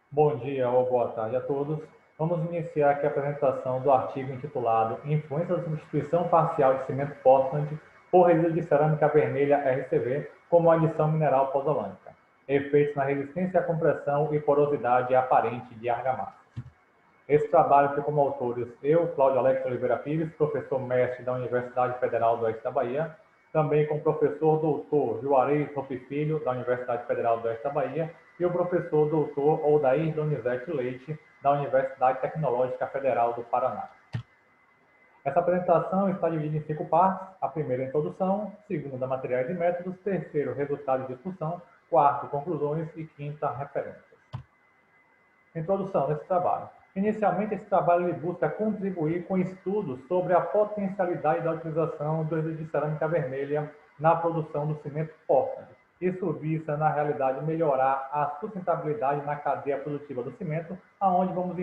Bom dia ou boa tarde a todos. Vamos iniciar aqui a apresentação do artigo intitulado Influência da substituição parcial de cimento Portland por resíduo de cerâmica vermelha RCV como adição mineral pozolânica. Efeitos na resistência à compressão e porosidade aparente de argamassa. Esse trabalho tem como autores eu, Cláudio Alex Oliveira Pires, professor mestre da Universidade Federal do Oeste da Bahia, também com o professor doutor Juarez Hope Filho, da Universidade Federal do Oeste da Bahia, e o professor doutor Odair Donizete Leite, da Universidade Tecnológica Federal do Paraná. Essa apresentação está dividida em 5 partes. A primeira, introdução; segunda, materiais e métodos; terceiro, resultado de discussão; quarto, conclusões; e quinta, referências. Introdução desse trabalho. Inicialmente, esse trabalho busca contribuir com estudos sobre a potencialidade da utilização do resíduo de cerâmica vermelha na produção do cimento Portland. Isso visa, na realidade, melhorar a sustentabilidade na cadeia produtiva do cimento, aonde vamos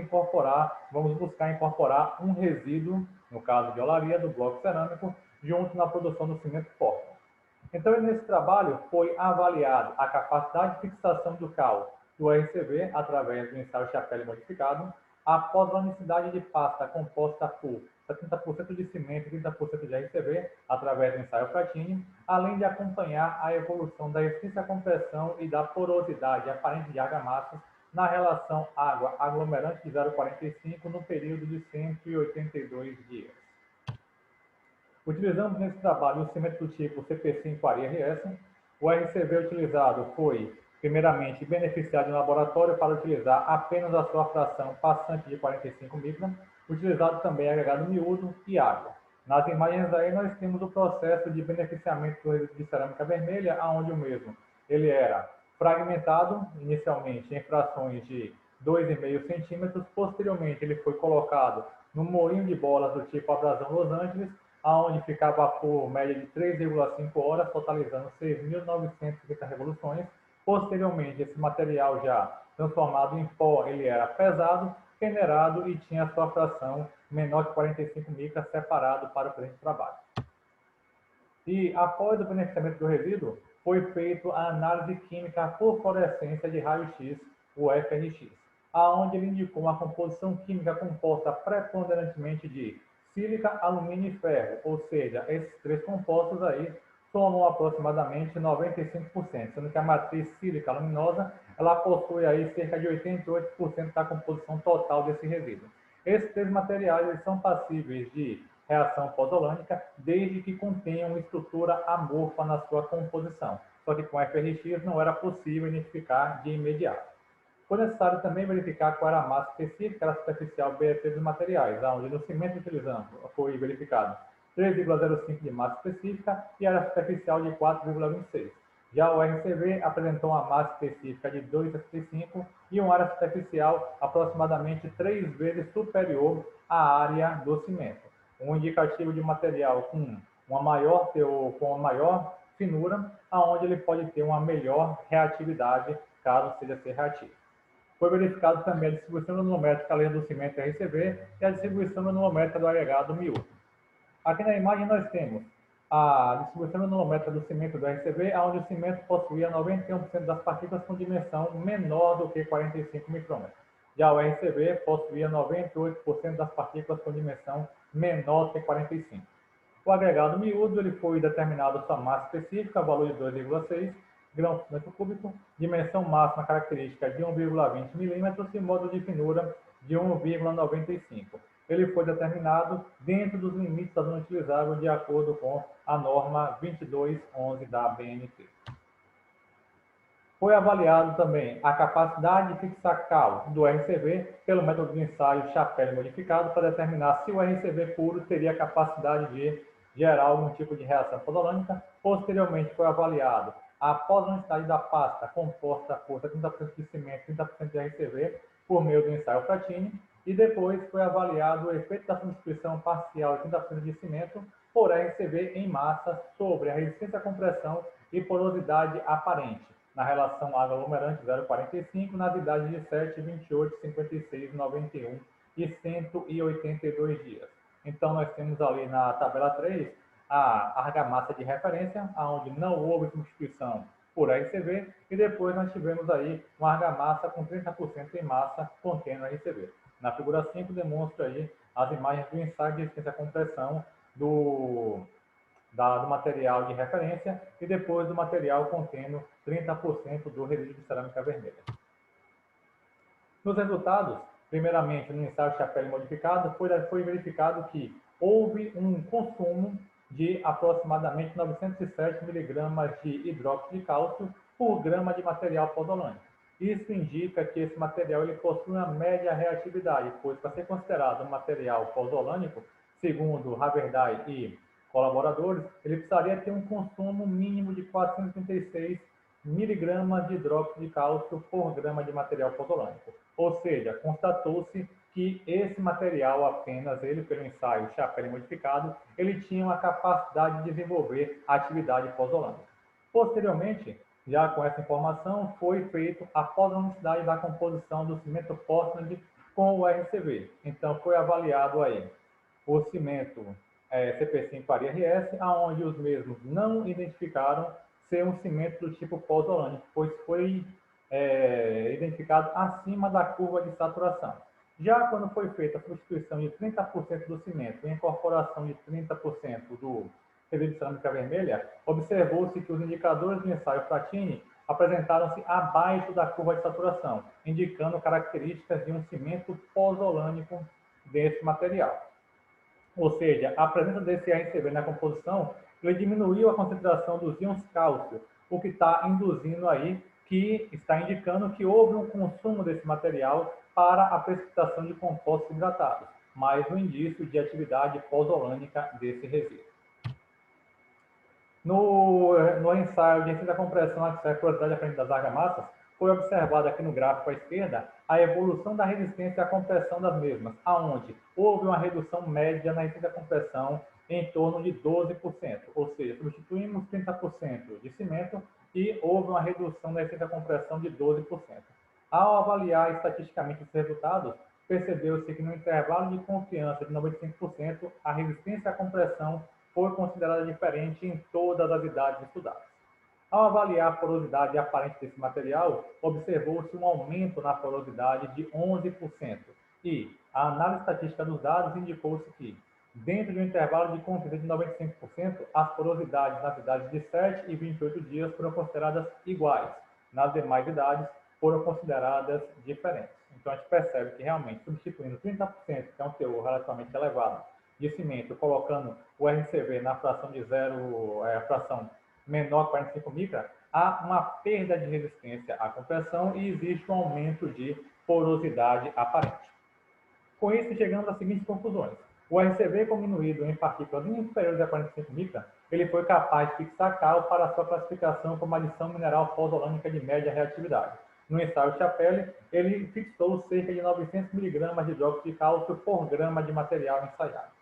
buscar incorporar um resíduo, no caso de olaria, do bloco cerâmico, junto na produção do cimento Portland. Então, nesse trabalho, foi avaliado a capacidade de fixação do cal do RCV através do ensaio Chapelle modificado, a pós-vanicidade de pasta composta por 70% de cimento e 30% de RCV através do ensaio Fratini, além de acompanhar a evolução da resistência à compressão e da porosidade aparente de argamassas na relação água aglomerante de 0,45 no período de 182 dias. Utilizamos nesse trabalho o cimento do tipo CP5 ARIA-RS. O RCV utilizado foi, primeiramente, beneficiado em laboratório para utilizar apenas a sua fração passante de 45 micron, utilizado também agregado miúdo e água. Nas imagens aí nós temos o processo de beneficiamento do resíduo de cerâmica vermelha, onde o mesmo ele era fragmentado, inicialmente em frações de 2,5 centímetros, posteriormente ele foi colocado no moinho de bolas do tipo abrasão Los Angeles, aonde ficava por média de 3,5 horas, totalizando 6.950 revoluções. Posteriormente, esse material já transformado em pó, ele era pesado, peneirado e tinha sua fração menor que 45 micras separado para o presente trabalho. E após o beneficiamento do resíduo, foi feita a análise química por fluorescência de raio-x, o FRX, aonde ele indicou uma composição química composta preponderantemente de sílica, alumínio e ferro, ou seja, esses três compostos aí somam aproximadamente 95%, sendo que a matriz sílica luminosa ela possui aí cerca de 88% da composição total desse resíduo. Esses três materiais eles são passíveis de reação pozolânica, desde que contenham uma estrutura amorfa na sua composição. Só que com FRX não era possível identificar de imediato. Foi necessário também verificar qual era a massa específica, a superficial BET dos materiais, onde no cimento utilizando foi verificado 3,05 de massa específica e área superficial de 4,26. Já o RCV apresentou uma massa específica de 2,75 e uma área superficial aproximadamente 3 vezes superior à área do cimento. Um indicativo de material com uma maior teor, com uma maior finura, aonde ele pode ter uma melhor reatividade, caso seja ser reativo. Foi verificado também a distribuição nanométrica além do cimento RCV e a distribuição nanométrica do agregado miúdo. Aqui na imagem nós temos a distribuição nanométrica do cimento do RCV, onde o cimento possuía 91% das partículas com dimensão menor do que 45 micrômetros. Já o RCV possuía 98% das partículas com dimensão menor do que 45. O agregado miúdo ele foi determinado sua massa específica, valor de 2,6 grãos por metro cúbico, dimensão máxima característica de 1,20 milímetros e modo de finura de 1,95. Ele foi determinado dentro dos limites da zona utilizável de acordo com a norma 2211 da BNT. Foi avaliado também a capacidade de fixar cal do RCV pelo método de ensaio Chapelle modificado para determinar se o RCV puro teria capacidade de gerar algum tipo de reação pozolânica. Posteriormente foi avaliado a pós-densidade da pasta composta por 70% de cimento e 30% de RCV por meio do ensaio Fratini, e depois foi avaliado o efeito da substituição parcial de 30% de cimento por RCV em massa sobre a resistência à compressão e porosidade aparente na relação água aglomerante 0,45 nas idades de 7, 28, 56, 91 e 182 dias. Então, nós temos ali na tabela 3 a argamassa de referência, onde não houve substituição por RCV, e depois nós tivemos aí uma argamassa com 30% em massa contendo RCV. Na figura 5 demonstra aí as imagens do ensaio de resistência à compressão do material de referência e depois do material contendo 30% do resíduo de cerâmica vermelha. Nos resultados, primeiramente no ensaio Chapelle modificado, foi verificado que houve um consumo de aproximadamente 907 mg de hidróxido de cálcio por grama de material pozolânico. Isso indica que esse material ele possui uma média reatividade, pois para ser considerado um material pozolânico, segundo Haverday e colaboradores, ele precisaria ter um consumo mínimo de 436 miligramas de hidróxido de cálcio por grama de material pozolânico. Ou seja, constatou-se que esse material apenas, ele pelo ensaio Chapelle modificado, ele tinha uma capacidade de desenvolver atividade pozolânica. Posteriormente, já com essa informação, foi feita a pozolanicidade da composição do cimento Portland com o RCV. Então, foi avaliado aí o cimento CP5 Faria RS, aonde os mesmos não identificaram ser um cimento do tipo pozolânico, pois foi identificado acima da curva de saturação. Já quando foi feita a substituição de 30% do cimento e a incorporação de 30% do resíduo de cerâmica vermelha, observou-se que os indicadores do ensaio Fratini apresentaram-se abaixo da curva de saturação, indicando características de um cimento pozolânico desse material. Ou seja, a presença desse RCV na composição, ele diminuiu a concentração dos íons cálcio, o que está induzindo aí, que está indicando que houve um consumo desse material para a precipitação de compostos hidratados, mais um indício de atividade pozolânica desse resíduo. No ensaio de resistência à compressão axial e porosidade à frente das argamassas, foi observada aqui no gráfico à esquerda a evolução da resistência à compressão das mesmas, aonde houve uma redução média na resistência à compressão em torno de 12%, ou seja, substituímos 30% de cimento e houve uma redução na resistência à compressão de 12%. Ao avaliar estatisticamente esses resultados, percebeu-se que no intervalo de confiança de 95%, a resistência à compressão foi considerada diferente em todas as idades estudadas. Ao avaliar a porosidade aparente desse material, observou-se um aumento na porosidade de 11%, e a análise estatística dos dados indicou-se que, dentro de um intervalo de confiança de 95%, as porosidades nas idades de 7 e 28 dias foram consideradas iguais, nas demais idades foram consideradas diferentes. Então a gente percebe que realmente, substituindo 30%, que é um teor relativamente elevado, de cimento, colocando o RCV na fração de fração menor que 45 micra, há uma perda de resistência à compressão e existe um aumento de porosidade aparente. Com isso, chegamos às seguintes conclusões. O RCV diminuído em partículas inferiores a 45 micra, ele foi capaz de fixar cal para sua classificação como adição mineral pozolânica de média reatividade. No ensaio Chapelle, ele fixou cerca de 900 mg de hidróxido de cálcio por grama de material ensaiado.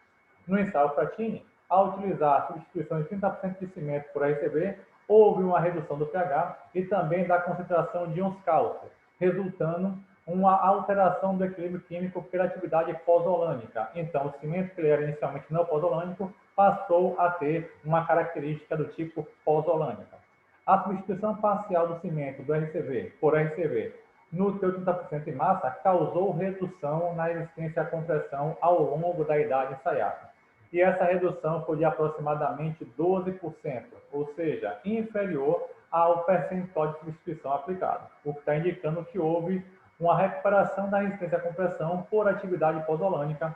No ensaio Fratini, ao utilizar a substituição de 30% de cimento por RCV, houve uma redução do pH e também da concentração de íons cálcio, resultando uma alteração do equilíbrio químico pela atividade pozolânica. Então, o cimento, que ele era inicialmente não pozolânico, passou a ter uma característica do tipo pozolânica. A substituição parcial do cimento do RCV por RCV no seu 30% em massa causou redução na resistência à compressão ao longo da idade ensaiada. E essa redução foi de aproximadamente 12%, ou seja, inferior ao percentual de substituição aplicado, o que está indicando que houve uma recuperação da resistência à compressão por atividade pozolânica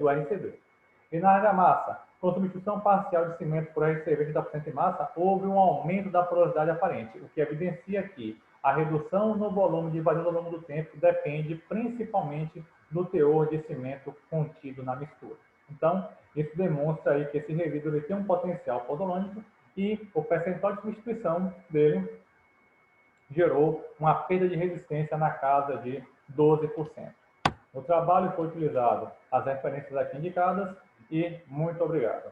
do RCV. E na argamassa, com substituição parcial de cimento por RCV de 30% em massa, houve um aumento da porosidade aparente, o que evidencia que a redução no volume de vazio ao longo do tempo depende principalmente do teor de cimento contido na mistura. Então, isso demonstra aí que esse resíduo ele tem um potencial pozolânico e o percentual de substituição dele gerou uma perda de resistência na casa de 12%. No trabalho foi utilizado as referências aqui indicadas e muito obrigado.